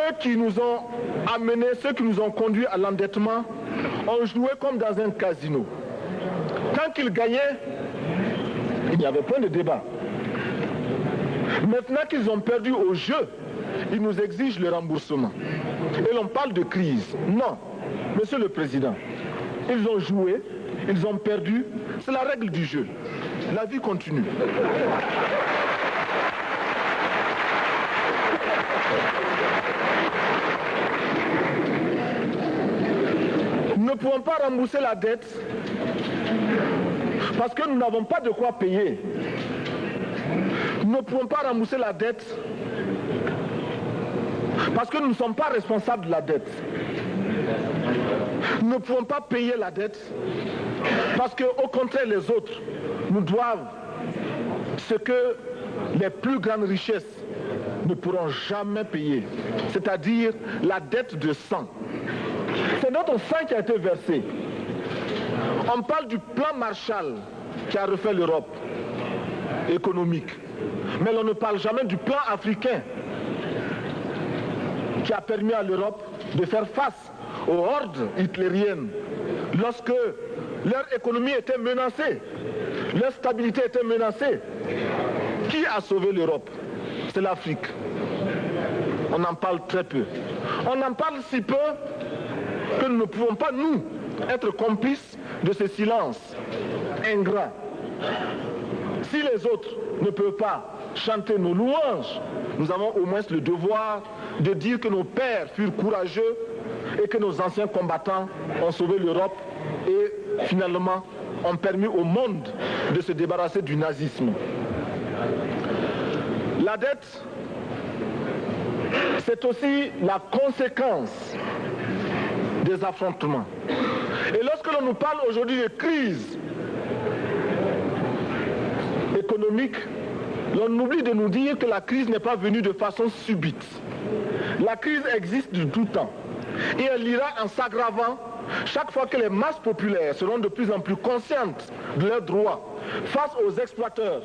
ceux qui nous ont amenés, ceux qui nous ont conduits à l'endettement, ont joué comme dans un casino. Tant qu'ils gagnaient, il n'y avait point de débat. Maintenant qu'ils ont perdu au jeu, ils nous exigent le remboursement. Et l'on parle de crise. Non, Monsieur le Président, ils ont joué, ils ont perdu, c'est la règle du jeu. La vie continue. Nous ne pouvons pas rembourser la dette parce que nous n'avons pas de quoi payer. Nous ne pouvons pas rembourser la dette parce que nous ne sommes pas responsables de la dette. Nous ne pouvons pas payer la dette parce qu'au contraire, les autres nous doivent ce que les plus grandes richesses ne pourront jamais payer, c'est-à-dire la dette de sang. C'est notre sang qui a été versé. On parle du plan Marshall qui a refait l'Europe économique. Mais l'on ne parle jamais du plan africain qui a permis à l'Europe de faire face aux hordes hitlériennes lorsque leur économie était menacée, leur stabilité était menacée. Qui a sauvé l'Europe? C'est l'Afrique. On en parle très peu. On en parle si peu que nous ne pouvons pas, nous, être complices de ce silence ingrat. Si les autres ne peuvent pas chanter nos louanges, nous avons au moins le devoir de dire que nos pères furent courageux et que nos anciens combattants ont sauvé l'Europe et finalement ont permis au monde de se débarrasser du nazisme. La dette, c'est aussi la conséquence des affrontements. Et lorsque l'on nous parle aujourd'hui de crise économique, l'on oublie de nous dire que la crise n'est pas venue de façon subite. La crise existe de tout temps et elle ira en s'aggravant chaque fois que les masses populaires seront de plus en plus conscientes de leurs droits face aux exploiteurs.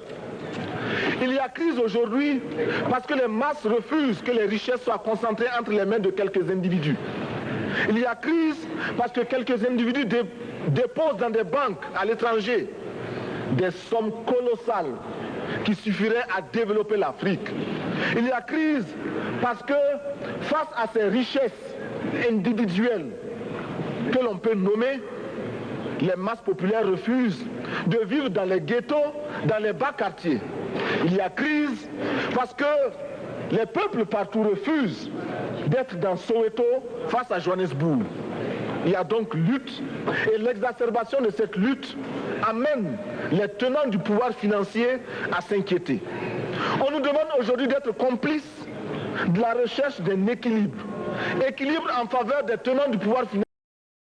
Il y a crise aujourd'hui parce que les masses refusent que les richesses soient concentrées entre les mains de quelques individus. Il y a crise parce que quelques individus déposent dans des banques à l'étranger des sommes colossales qui suffiraient à développer l'Afrique. Il y a crise parce que face à ces richesses individuelles que l'on peut nommer, les masses populaires refusent de vivre dans les ghettos, dans les bas quartiers. Il y a crise parce que les peuples partout refusent d'être dans Soweto face à Johannesburg. Il y a donc lutte et l'exacerbation de cette lutte amène les tenants du pouvoir financier à s'inquiéter. On nous demande aujourd'hui d'être complices de la recherche d'un équilibre. Équilibre en faveur des tenants du pouvoir financier.